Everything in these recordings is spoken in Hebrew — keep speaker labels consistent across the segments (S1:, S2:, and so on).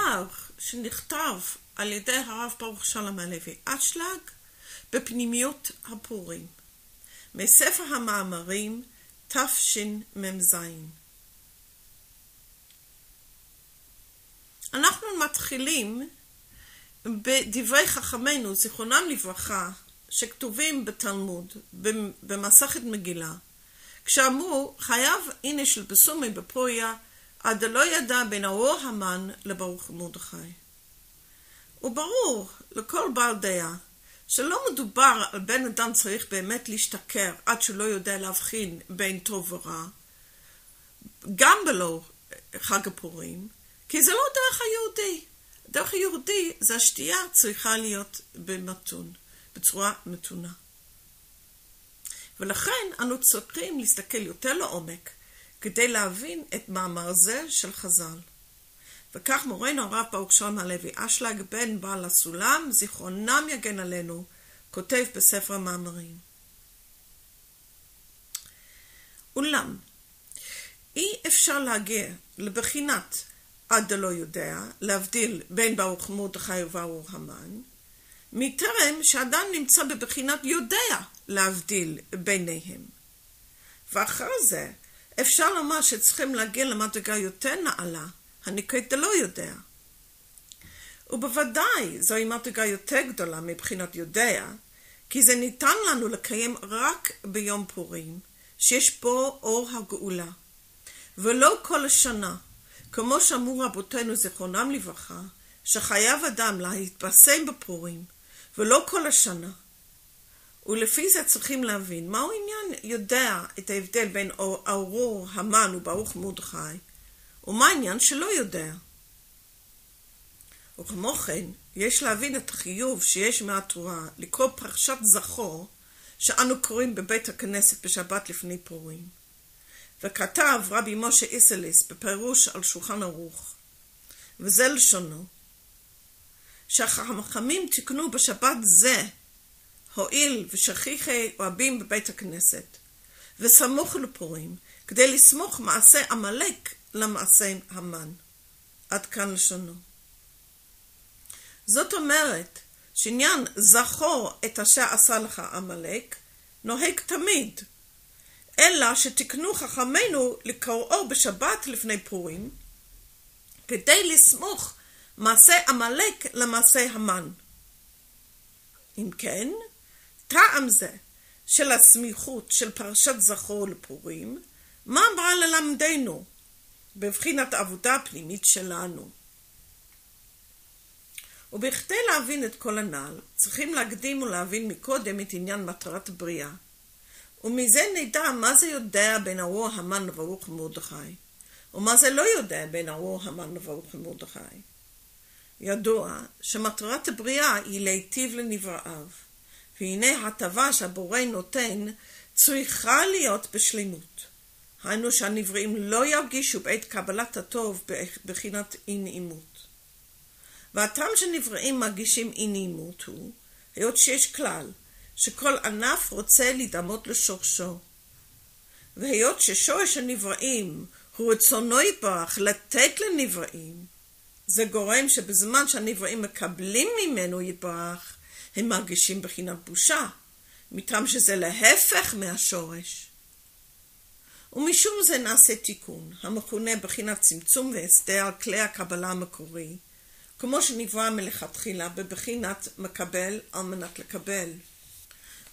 S1: מאמר שנכתב על ידי הרב ברוך שלום הלוי אשלג בפנימיות הפורים, מספר המאמרים תשמ"ז. אנחנו מתחילים בדברי חכמינו זיכרונם לברכה שכתובים בתלמוד במסכת מגילה, כשאמרו חייב הנה של בסומי בפרויה עד לא ידע בין האור המן לברוך מרדכי. וברור לכל בעל דעה שלא מדובר על בן אדם צריך באמת להשתכר עד שלא יודע להבחין בין טוב ורע, גם בלא חג הפורים, כי זה לא דרך היהודי. דרך היהודי זה השתייה צריכה להיות במתון, בצורה מתונה. ולכן אנו צריכים להסתכל יותר לעומק כדי להבין את מאמר זה של חז"ל. וכך מורנו הרב ברוך שלום הלוי אשלג בן בעל הסולם זיכרונם יגן עלינו כותב בספר המאמרים. אולם אי אפשר להגיע לבחינת עד לא יודע להבדיל בין ברוך מרדכי וברוך המן מטרם שאדם נמצא בבחינת יודע להבדיל ביניהם. ואחר זה אפשר לומר שצריכים להגיע למדרגה יותר נעלה הנקראת דלא יודע. ובוודאי זוהי מדרגה יותר גדולה מבחינת יודע, כי זה ניתן לנו לקיים רק ביום פורים, שיש בו אור הגאולה, ולא כל השנה, כמו שאמרו רבותינו זיכרונם לברכה, שחייב אדם להתבשם בפורים, ולא כל השנה. ולפי זה צריכים להבין מהו עניין יודע את ההבדל בין האור המן וברוך מרדכי, ומה העניין שלא יודע. וכמו כן, יש להבין את החיוב שיש מהתורה לקרוא פרשת זכור, שאנו קוראים בבית הכנסת בשבת לפני פורים. וכתב רבי משה איסליס בפירוש על שולחן ערוך, וזה לשונו, שהחכמים תיקנו בשבת זה, הועיל ושכיחי רבים בבית הכנסת, וסמוך לפורים, כדי לסמוך מעשה עמלק למעשה המן. עד כאן לשונו. זאת אומרת, שעניין זכור את אשר עשה לך עמלק, נוהג תמיד, אלא שתקנו חכמינו לקראו בשבת לפני פורים, כדי לסמוך מעשה עמלק למעשה המן. אם כן, טעם זה של הסמיכות של פרשת זכור לפורים, מה אמרה ללמדנו בבחינת העבודה הפנימית שלנו? ובכדי להבין את כל הנ"ל, צריכים להקדים ולהבין מקודם את עניין מטרת הבריאה. ומזה נדע מה זה יודע בין האור המן לברוך מרדכי, ומה זה לא יודע בין האור המן לברוך מרדכי. ידוע שמטרת הבריאה היא להיטיב לנבראיו, והנה הטבה שהבורא נותן צריכה להיות בשלמות. היינו שהנבראים לא ירגישו בעת קבלת הטוב בחינת אי נעימות. והטעם שנבראים מרגישים אי נעימות הוא, היות שיש כלל, שכל ענף רוצה להידמות לשורשו. והיות ששורש הנבראים הוא רצונו יתברך לתת לנבראים, זה גורם שבזמן שהנבראים מקבלים ממנו יתברך, הם מרגישים בחינת בושה, מטעם שזה להפך מהשורש. ומשום זה נעשה תיקון, המכונה בחינת צמצום והסדר על כלי הקבלה המקורי, כמו שנברא מלכתחילה בבחינת מקבל על מנת לקבל.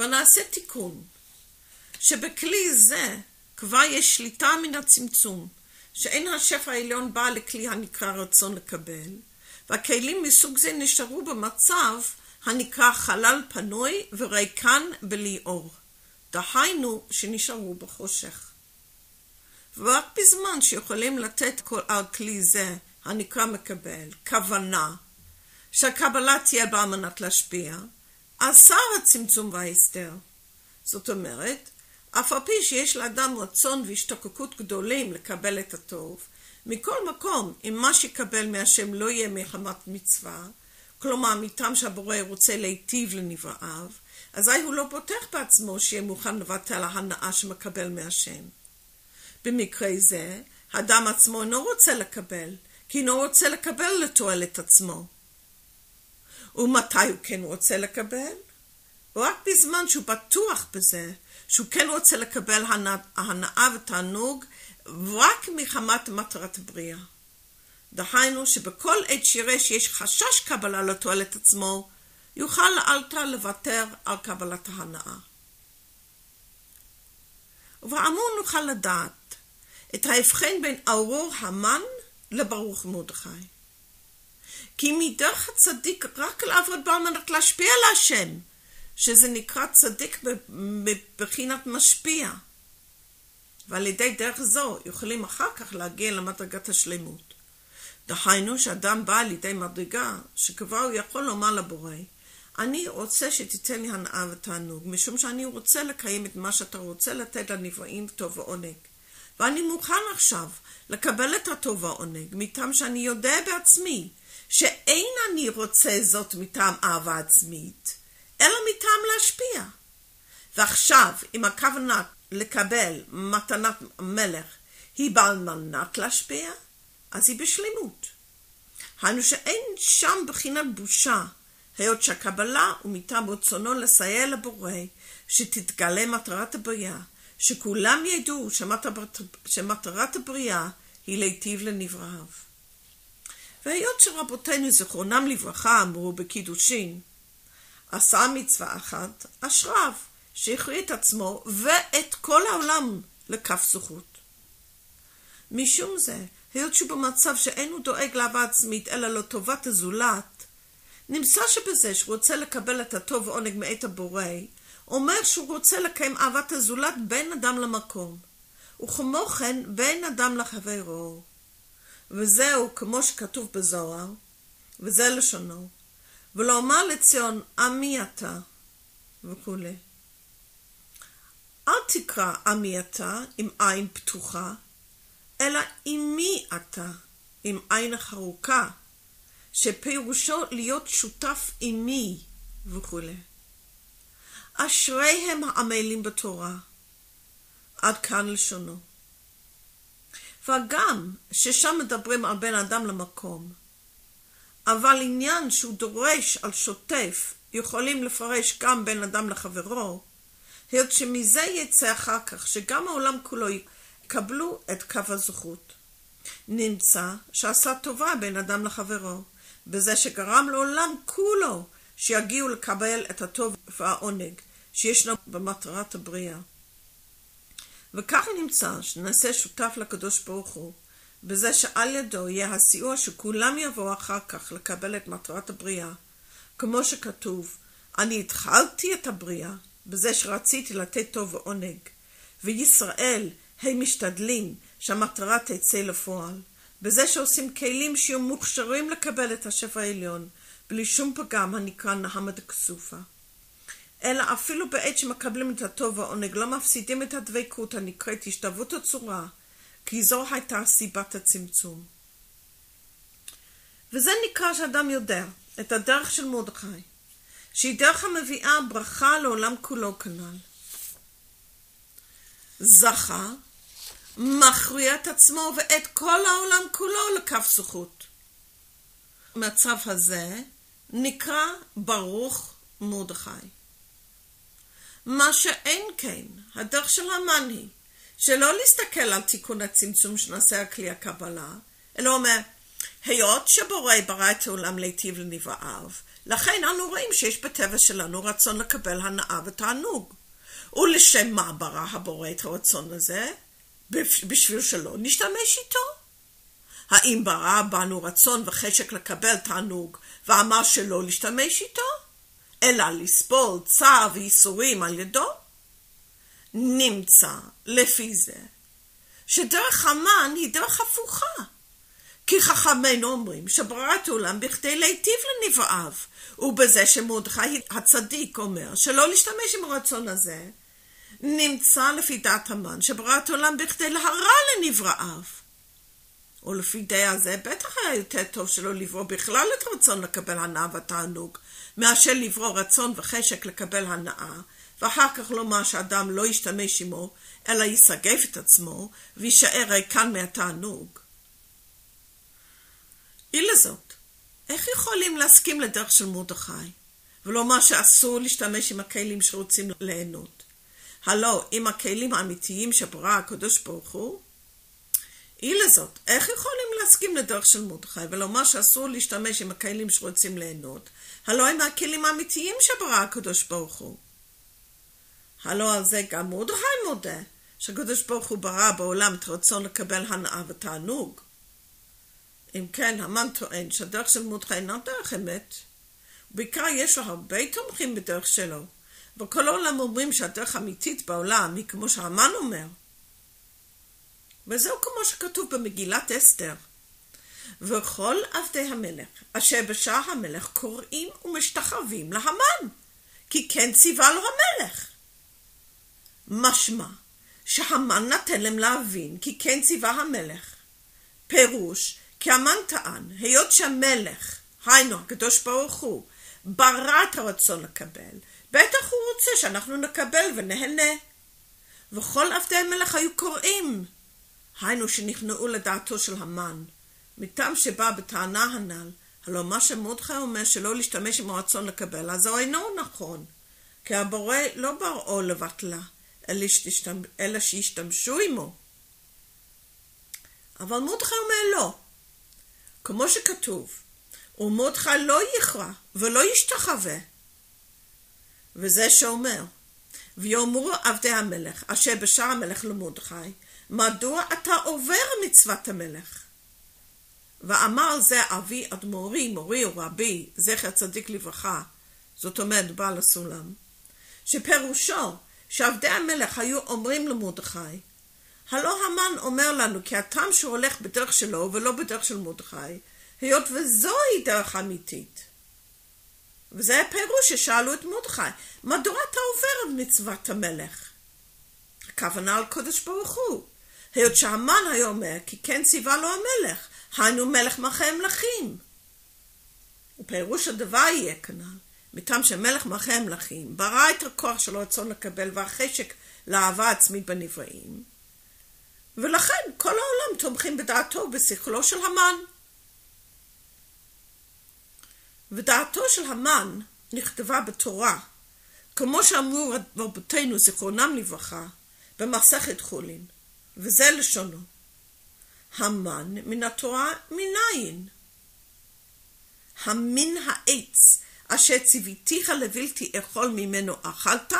S1: ונעשה תיקון, שבכלי זה כבר יש שליטה מן הצמצום, שאין השפע העליון בא לכלי הנקרא רצון לקבל, והכלים מסוג זה נשארו במצב הנקרא חלל פנוי וריקן בלי אור, דהיינו שנשארו בחושך. ורק בזמן שיכולים לתת על כלי זה הנקרא מקבל, כוונה, שהקבלה תהיה בה על מנת להשפיע, אסר הצמצום וההסתר. זאת אומרת, אף על פי שיש לאדם רצון והשתוקקות גדולים לקבל את הטוב, מכל מקום, אם מה שיקבל מהשם לא יהיה מחמת מצווה, כלומר מטעם שהבורא רוצה להיטיב לנבראיו, אזי הוא לא בוטח בעצמו שיהיה מוכן לבטל ההנאה שמקבל מהשם. במקרה זה, האדם עצמו אינו רוצה לקבל, כי אינו רוצה לקבל לתועלת עצמו. ומתי הוא כן רוצה לקבל? רק בזמן שהוא בטוח בזה, שהוא כן רוצה לקבל הנאה ותענוג, רק מחמת מטרת הבריאה. דהיינו שבכל עת שיראה שיש חשש קבלה לתועלת עצמו, יוכל לאלתר לוותר על קבלת ההנאה. ובאמור נוכל לדעת את ההבחן בין ארור המן לברוך מרדכי. כי מדרך הצדיק רק לעבוד בו על מנת להשפיע על השם, שזה נקרא צדיק בבחינת משפיע. ועל ידי דרך זו יכולים אחר כך להגיע למדרגת השלמות. דהיינו שאדם בא על ידי מדרגה שכבר הוא יכול לומר לבורא, אני רוצה שתיתן לי הנאה ותענוג, משום שאני רוצה לקיים את מה שאתה רוצה לתת לנבראים טוב ועונג. ואני מוכן עכשיו לקבל את הטוב והעונג, מטעם שאני יודע בעצמי, שאין אני רוצה זאת מטעם אהבה עצמית, אלא מטעם להשפיע. ועכשיו, אם הכוונה לקבל מתנת מלך היא בעל מנת להשפיע, אז היא בשלמות. היינו שאין שם בחינת בושה, היות שהקבלה הוא מטעם רצונו לסייע לבורא, שתתגלה מטרת הבריאה, שכולם ידעו שמטרת הבריאה היא להיטיב לנבראיו. והיות שרבותינו זיכרונם לברכה אמרו בקידושין, עשה מצווה אחת, אשריו, שהכריע את עצמו ואת כל העולם לכף זכות. משום זה, היות שהוא במצב שאין הוא דואג לאהבה עצמית אלא לטובת הזולת, נמצא שבזה שהוא רוצה לקבל את הטוב ועונג מאת הבורא, אומר שהוא רוצה לקיים אהבת הזולת בין אדם למקום, וכמו כן בין אדם לחברו. וזהו כמו שכתוב בזוהר, וזה לשונו, ולומר לציון עמי אתה וכו'. אל תקרא עמי אתה עם עין פתוחה, אלא עם מי אתה, עם עין חרוקה, שפירושו להיות שותף עמי וכו'. אשריהם העמלים בתורה. עד כאן לשונו. וגם ששם מדברים על בין אדם למקום, אבל עניין שהוא דורש על שוטף יכולים לפרש גם בין אדם לחברו, היות שמזה יצא אחר כך שגם העולם כולו יקבלו את קו הזכות. נמצא שעשה טובה בין אדם לחברו, בזה שגרם לעולם כולו שיגיעו לקבל את הטוב והעונג שישנו במטרת הבריאה. וכך נמצא שנעשה שותף לקדוש ברוך הוא, בזה שעל ידו יהיה הסיוע שכולם יבואו אחר כך לקבל את מטרת הבריאה, כמו שכתוב, אני התחלתי את הבריאה בזה שרציתי לתת טוב ועונג, וישראל הם משתדלים שהמטרה תצא לפועל, בזה שעושים כלים שיהיו מוכשרים לקבל את השפע העליון, בלי שום פגם הנקרא נהמה דקסופה. אלא אפילו בעת שמקבלים את הטוב והעונג לא מפסידים את הדבקות הנקראת השתוות הצורה, כי זו הייתה סיבת הצמצום. וזה נקרא שאדם יודע את הדרך של מרדכי, שהיא דרך המביאה ברכה לעולם כולו כנ"ל. זכה, מכריע את עצמו ואת כל העולם כולו לכף זכות. המצב הזה נקרא ברוך מרדכי. מה שאין כן, הדרך של המן היא, שלא להסתכל על תיקון הצמצום שנעשה על כלי הקבלה, אלא אומר, היות שבורא ברא את העולם להיטיב לנבראיו, לכן אנו רואים שיש בטבע שלנו רצון לקבל הנאה ותענוג. ולשם מה ברא הבורא את הרצון הזה? בשביל שלא נשתמש איתו. האם ברא בנו רצון וחשק לקבל תענוג, ואמר שלא להשתמש איתו? אלא לסבול צער וייסורים על ידו? נמצא לפי זה שדרך המן היא דרך הפוכה, כי חכמינו אומרים שבריאת העולם בכדי להיטיב לנבראיו, ובזה שמרדכי הצדיק אומר שלא להשתמש עם הרצון הזה, נמצא לפי דעת המן שבריאת העולם בכדי להרע לנבראיו. ולפי דעה זה בטח היה יותר טוב שלא לברוא בכלל את רצון לקבל הנאה ותענוג, מאשר לברוא רצון וחשק לקבל הנאה, ואחר כך לומר שאדם לא ישתמש עמו, אלא יסגף את עצמו, וישאר ריקן מהתענוג. אילא זאת, איך יכולים להסכים לדרך של מרדכי, ולומר שאסור להשתמש עם הכלים שרוצים ליהנות? הלא, עם הכלים האמיתיים שברא הקדוש ברוך הוא? אילא זאת, איך יכולים להסכים לדרך של מרדכי, ולומר שאסור להשתמש עם הכלים שרוצים ליהנות? הלא, עם הכלים האמיתיים שברא הקדוש ברוך הוא. הלא על זה גם מרדכי מודה, שהקדוש ברוך הוא ברא בעולם את רצון לקבל הנאה ותענוג. אם כן, המן טוען שהדרך של מרדכי אינה דרך אמת. בעיקר יש לו הרבה תומכים בדרך שלו. בכל העולם אומרים שהדרך אמיתית בעולם היא כמו שהמן אומר. וזהו כמו שכתוב במגילת אסתר. וכל עבדי המלך, אשר בשער המלך קוראים ומשתחווים להמן, כי כן ציווה לו המלך. משמע שהמן נתן להם להבין כי כן ציווה המלך. פירוש כי המן טען, היות שהמלך, היינו הקדוש ברוך הוא, ברא את הרצון לקבל, בטח הוא רוצה שאנחנו נקבל ונהנה. וכל עבדי המלך היו קוראים, היינו שנכנעו לדעתו של המן, מטעם שבא בטענה הנ"ל. הלא מה שמרדכי אומר שלא להשתמש עם הרצון לקבל, אז זה אינו נכון, כי הבורא לא בראו לבטלה, אלא שישתמשו עמו. אבל מרדכי אומר לא, כמו שכתוב, ומרדכי לא יכרע ולא ישתחווה. וזה שאומר, ויאמרו עבדי המלך אשר בשער המלך למרדכי, מדוע אתה עובר מצוות המלך? ואמר על זה אבי אדמו"רי, מורי ורבי, זכר צדיק לברכה, זאת אומרת בעל הסולם, שפירושו שעבדי המלך היו אומרים למרדכי, הלא המן אומר לנו כי הטעם שהוא הולך בדרך שלו ולא בדרך של מרדכי, היות וזוהי דרך אמיתית. וזה הפירוש ששאלו את מרדכי, מדוע אתה עובר את מצוות המלך? הכוונה על קדוש ברוך הוא, היות שהמן היה אומר כי כן ציווה לו המלך, היינו מלך מלכי המלכים. ופירוש הדבר יהיה כנ"ל, מטעם שמלך מלכי המלכים ברא את הכוח של הרצון לקבל והחשק לאהבה עצמית בנבראים, ולכן כל העולם תומכים בדעתו ובשכלו של המן. ודעתו של המן נכתבה בתורה, כמו שאמרו רבותינו זיכרונם לברכה במסכת חולין, וזה לשונו, המן מן התורה מניין. המין העץ אשר ציוויתיך לבלתי אכול ממנו אכלת?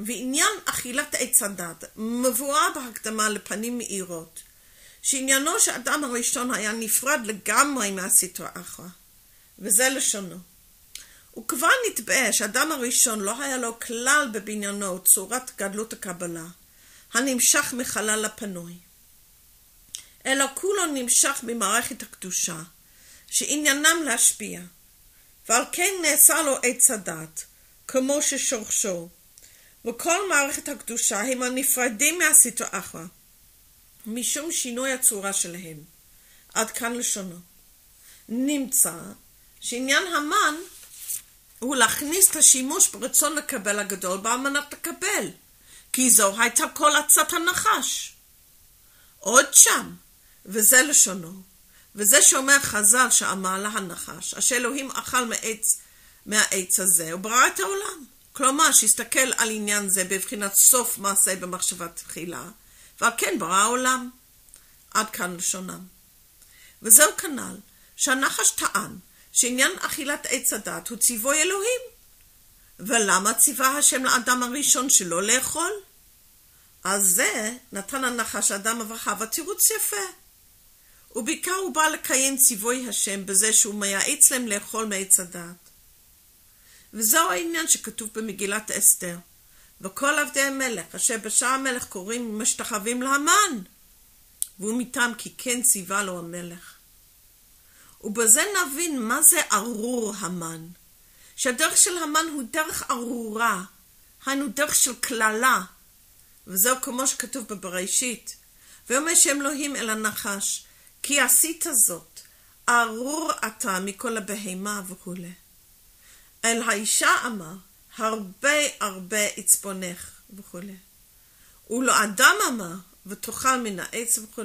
S1: ועניין אכילת עץ הדת מבואר בהקדמה לפנים מאירות, שעניינו שאדם הראשון היה נפרד לגמרי מהסטרא אחרא, וזה לשונו. וכבר נתבעה שאדם הראשון לא היה לו כלל בבניינו צורת גדלות הקבלה, הנמשך מחלל הפנוי, אלא כולו נמשך ממערכת הקדושה, שעניינם להשפיע, ועל כן נעשה לו עץ הדת, כמו ששורשו, וכל מערכת הקדושה הם הנפרדים מהסטרא אחרא, משום שינוי הצורה שלהם. עד כאן לשונו. נמצא שעניין המן הוא להכניס את השימוש ברצון לקבל הגדול בעל מנת לקבל, כי זו הייתה כל עצת הנחש. עוד שם, וזה לשונו, וזה שאומר חז"ל שאמר לה הנחש, אשר אלוהים אכל מהעץ הזה, הוא ברא את העולם. כלומר, שיסתכל על עניין זה בבחינת סוף מעשה במחשבה תחילה, ועל כן ברא העולם. עד כאן לשונם. וזהו כנ"ל, שהנחש טען שעניין אכילת עץ הדת הוא ציווי אלוהים. ולמה ציווה השם לאדם הראשון שלא לאכול? אז זה נתן הנחש אדם וחווה תירוץ יפה. ובעיקר הוא בא לקיים ציווי השם בזה שהוא מייעץ להם לאכול מעץ הדת. וזהו העניין שכתוב במגילת אסתר. וכל עבדי המלך אשר בשער המלך קוראים ומשתחווים להמן, והוא מטעם כי כן ציווה לו המלך. ובזה נבין מה זה ארור המן. שהדרך של המן הוא דרך ארורה, היינו דרך של כללה, וזהו כמו שכתוב בבראשית. ואומר שם אלוהים אל הנחש, כי עשית זאת, ארור אתה מכל הבהמה וכו'. אל האישה אמר, הרבה עצבונך וכו'. ולאדם אמר, ותאכל מן העץ וכו'.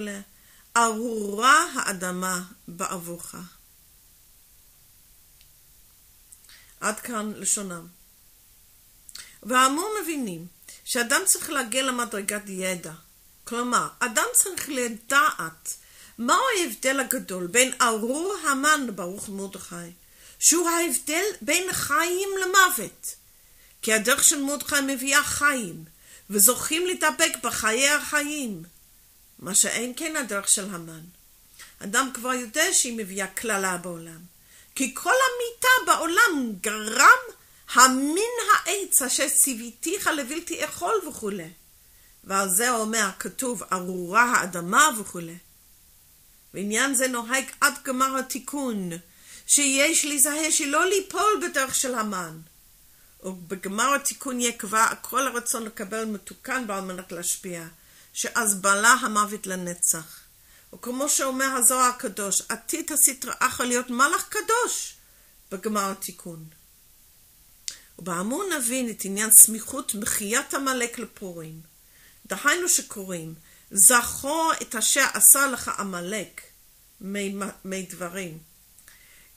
S1: ארורה האדמה בעבורך. עד כאן לשונם. והאמור מבינים שאדם צריך להגיע למדרגת ידע. כלומר, אדם צריך לדעת מהו ההבדל הגדול בין ארור המן לברוך מרדכי, שהוא ההבדל בין חיים למוות. כי הדרך של מרדכי מביאה חיים, וזוכים לדבק בחיי החיים, מה שאין כן הדרך של המן. אדם כבר יודע שהיא מביאה כללה בעולם, כי כל המיטה בעולם גרם המין העץ אשר ציוויתיך לבלתי אכול וכו'. ועל זה אומר כתוב ארורה האדמה וכו'. בעניין זה נוהג עד גמר התיקון, שיש להיזהר שלא ליפול בדרך של המן. ובגמר התיקון יקבע כל הרצון לקבל מתוקן ועל מנת להשפיע, שאז בלה המוות לנצח. וכמו שאומר הזוהר הקדוש, עתיד הסטרא אחרא להיות מלאך קדוש בגמר התיקון. ובאמור נבין את עניין סמיכות מחיית עמלק לפורים. דהיינו שקוראים, זכור את אשר עשה לך עמלק מדברים.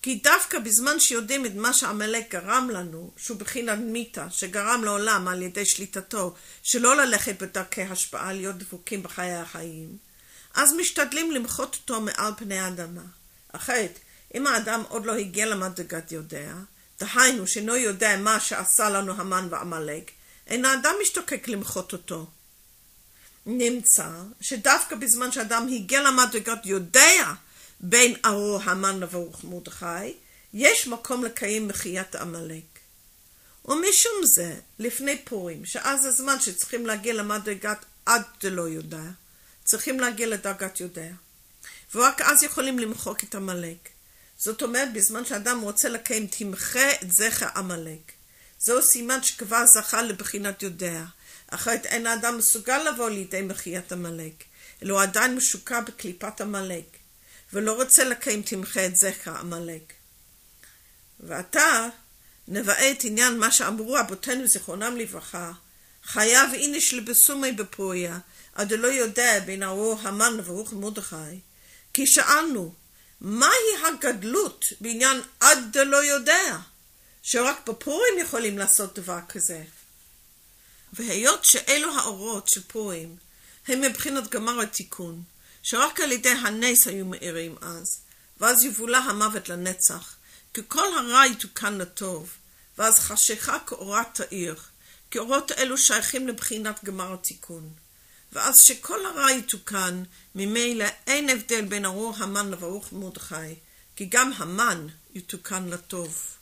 S1: כי דווקא בזמן שיודעים את מה שעמלק גרם לנו, שהוא בחינת מיתה, שגרם לעולם על ידי שליטתו, שלא ללכת בדרכי השפעה, להיות דבוקים בחיי החיים, אז משתדלים למחות אותו מעל פני האדמה. אחרת, אם האדם עוד לא הגיע למדרגת יודע, דהיינו שאינו יודע מה שעשה לנו המן ועמלק, אין האדם משתוקק למחות אותו. נמצא שדווקא בזמן שאדם הגיע למדרגת יודע בין ארור המן לברוך מרדכי, יש מקום לקיים מחיית עמלק. ומשום זה, לפני פורים, שאז הזמן שצריכים להגיע למדרגת עד דלא יודע, צריכים להגיע לדרגת יודע. ורק אז יכולים למחוק את עמלק. זאת אומרת, בזמן שאדם רוצה לקיים תמחה את זכר עמלק. זהו סימן שכבר זכה לבחינת יודע. אחרת אין האדם מסוגל לבוא לידי מחיית עמלק, אלא הוא עדיין משוקע בקליפת עמלק, ולא רוצה לקיים תמחה את זכר עמלק. ועתה נבאה את עניין מה שאמרו אבותינו זיכרונם לברכה, חייב איניש לבסומי בפוריה, עד לא יודע בין ארור המן לברוך מרדכי. כי שאלנו, מהי הגדלות בעניין עד דלא יודע, שרק בפורים יכולים לעשות דבר כזה? והיות שאלו האורות של פורים הם מבחינת גמר התיקון, שרק על ידי הנס היו מאירים אז, ואז יבולה המוות לנצח, כי כל הרע יתוקן לטוב, ואז חשיכה כאורת תאיר, כי אורות אלו שייכים לבחינת גמר התיקון. ואז שכל הרע יתוקן, ממילא אין הבדל בין ארור המן לברוך מרדכי, כי גם המן יתוקן לטוב.